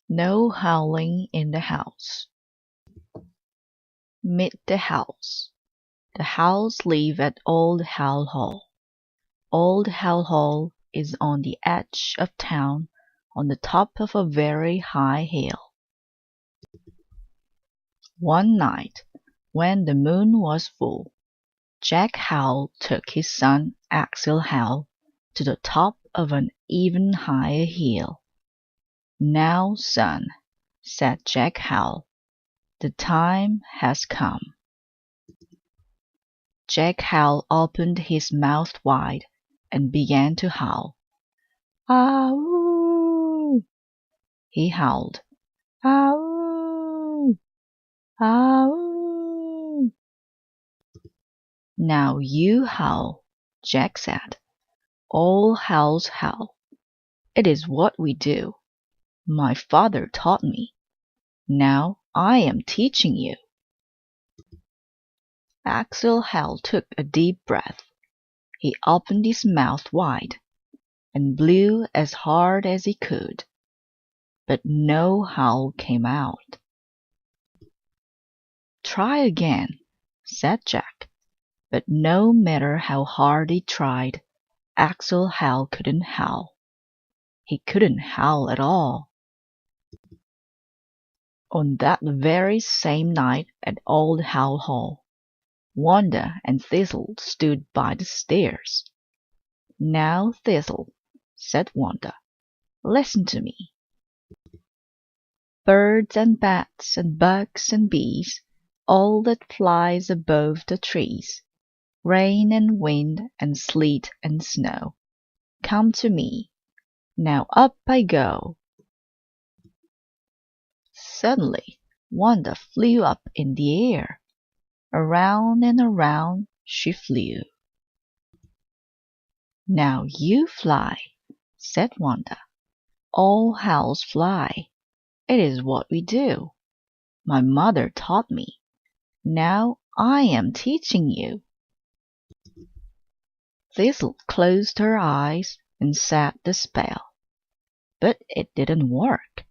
No howling in the house. Meet the house. The house live at Old Howl Hall. Old Howl Hall is on the edge of town on the top of a very high hill. One night, when the moon was full, Jack Howl took his son Axel Howl to the top of an even higher hill. "Now, son," said Jack Howl, "the time has come." Jack Howl opened his mouth wide and began to howl. "Ah-oo!" He howled. "Ah-oo! Ah-oo!" "Now you howl," Jack said. "All howls howl. It is what we do. My father taught me. Now I am teaching you." Axel Howl took a deep breath. He opened his mouth wide and blew as hard as he could, but no howl came out. "Try again," said Jack, but no matter how hard he tried, Axel Howl couldn't howl. He couldn't howl at all. On that very same night at Old Howl Hall, Wanda and Thistle stood by the stairs. "Now, Thistle," said Wanda, "listen to me. Birds and bats and bugs and bees, all that flies above the trees, rain and wind and sleet and snow, come to me. Now up I go." Suddenly Wanda flew up in the air. Around and around she flew. "Now you fly," said Wanda. "All howls fly. It is what we do. My mother taught me. Now I am teaching you." Thistle closed her eyes and said the spell, but it didn't work.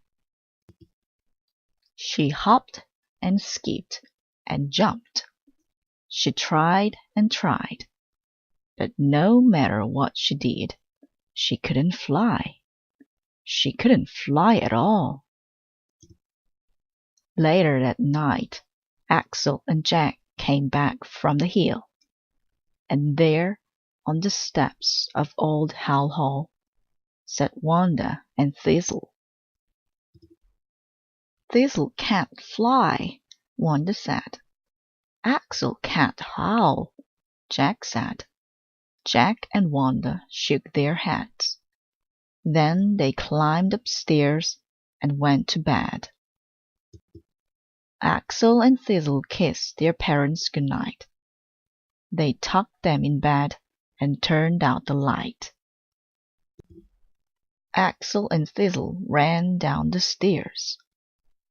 She hopped and skipped and jumped. She tried and tried, but no matter what she did, she couldn't fly. She couldn't fly at all. Later that night, Axel and Jack came back from the hill, and there, on the steps of Old Howl Hall, sat Wanda and Thistle. "Thistle can't fly," Wanda said. "Axel can't howl," Jack said. Jack and Wanda shook their heads. Then they climbed upstairs and went to bed. Axel and Thistle kissed their parents good night. They tucked them in bed and turned out the light. Axel and Thistle ran down the stairs.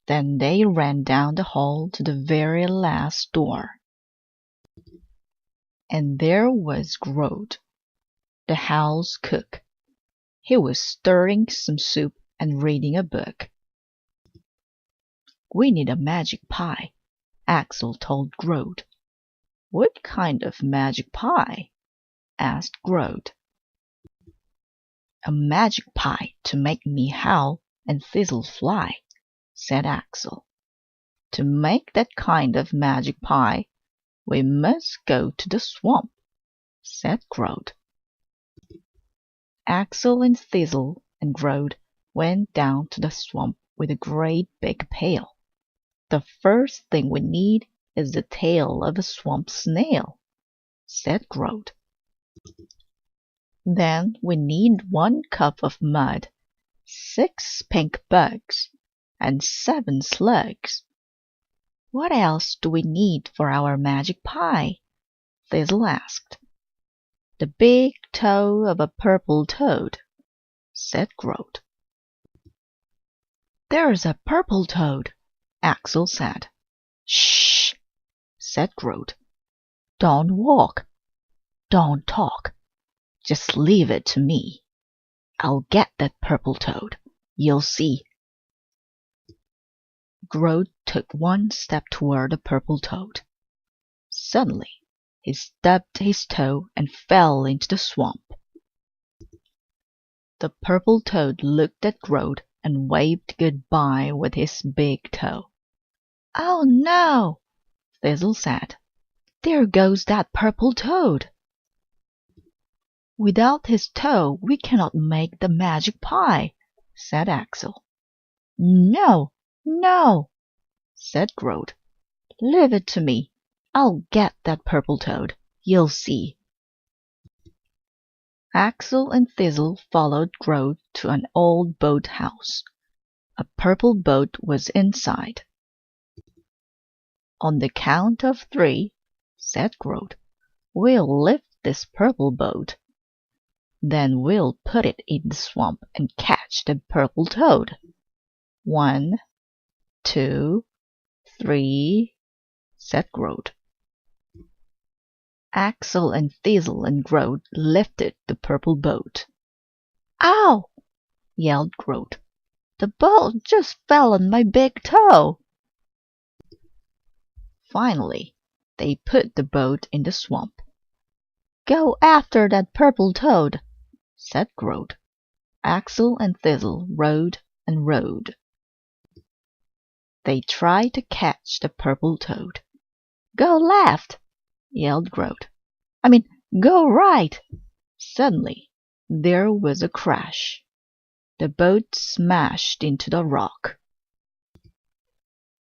Then they ran down the hall to the very last door. And there was Grodd, the howl's cook. He was stirring some soup and reading a book. "We need a magic pie," Axel told Grodd. "What kind of magic pie?" asked Grodd. "A magic pie to make me howl and Thistle fly," said Axel. "To make that kind of magic pie, we must go to the swamp," said Grodd. Axel and Thistle and Grodd went down to the swamp with a great big pail. "The first thing we need is the tail of a swamp snail," said Grodd. "Then we need 1 cup of mud, 6 pink bugs, and 7 slugs." "What else do we need for our magic pie?" Thistle asked. "The big toe of a purple toad," said Grodd. "There's a purple toad," Axel said. "Shh!" said Grodd. "Don't walk. Don't talk. Just leave it to me. I'll get that purple toad. You'll see." Groat took one step toward the purple toad. Suddenly, he stubbed his toe and fell into the swamp. The purple toad looked at Groat and waved goodbye with his big toe. "Oh no," Thistle said. "There goes that purple toad." "Without his toe we cannot make the magic pie," said Axel. "No, no," said Groat. "Leave it to me. I'll get that purple toad. You'll see." Axel and Thistle followed Groat to an old boat house. A purple boat was inside. "On the count of 3," said Groat, "we'll lift this purple boat. Then we'll put it in the swamp and catch the purple toad. 1, 2, 3, said Groat. Axel and Thistle and Groat lifted the purple boat. "Ow!" yelled Groat. "The boat just fell on my big toe." Finally, they put the boat in the swamp. "Go after that purple toad," said Groat. Axel and Thistle rowed and rowed. They tried to catch the purple toad. "Go left," yelled Groat. Go right." Suddenly there was a crash. The boat smashed into the rock.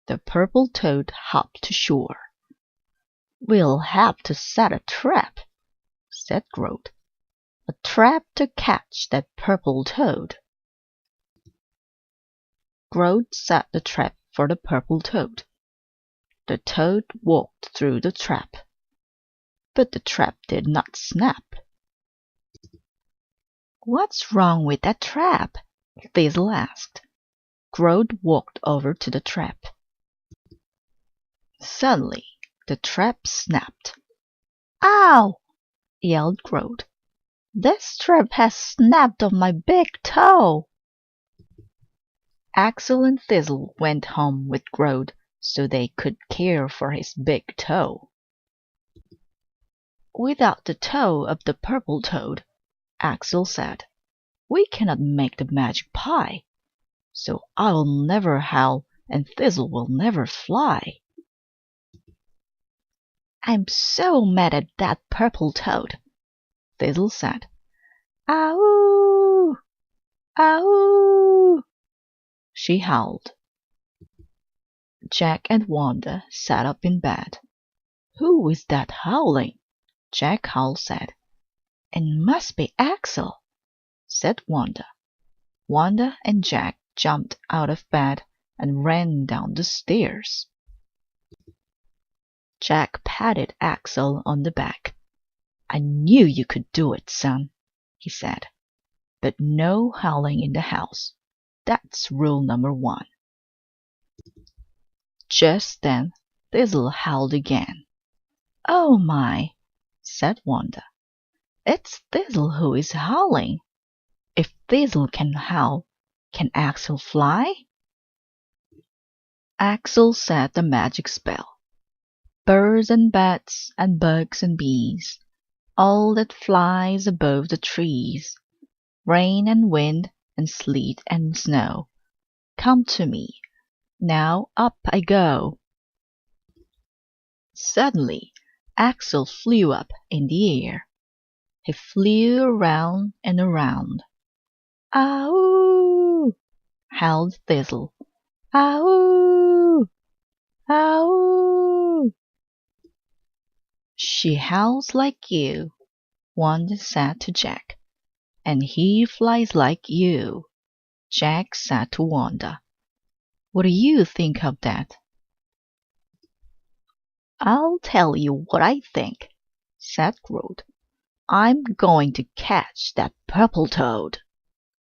The purple toad hopped to shore. "We'll have to set a trap," said Groat. "A trap to catch that purple toad." Groat set the trap for the purple toad. The toad walked through the trap, but the trap did not snap. "What's wrong with that trap?" Thistle asked. Groat walked over to the trap. Suddenly the trap snapped. "Ow!" yelled Groat. "This trap has snapped on my big toe." Axel and Thistle went home with Groat so they could care for his big toe. "Without the toe of the purple toad," Axel said, "we cannot make the magic pie. So I'll never howl and Thistle will never fly." "I'm so mad at that purple toad," Thistle said. "Ow! Ow!" she howled. Jack and Wanda sat up in bed. "Who is that howling?" Jack Howell said. "It must be Axel," said Wanda. Wanda and Jack jumped out of bed and ran down the stairs. Jack patted Axel on the back. "I knew you could do it, son," he said. "But no howling in the house. That's rule number 1. Just then Thistle howled again. "Oh my," said Wanda. "It's Thistle who is howling. If Thistle can howl, can Axel fly?" Axel said the magic spell. "Birds and bats and bugs and bees, all that flies above the trees, rain and wind and sleet and snow, come to me. Now up I go." Suddenly Axel flew up in the air. He flew around and around. "Ow!" howled Thistle. "Ow! Ow!" "She howls like you," Wanda said to Jack. "And he flies like you," Jack said to Wanda. "What do you think of that?" "I'll tell you what I think," said Groat. "I'm going to catch that purple toad."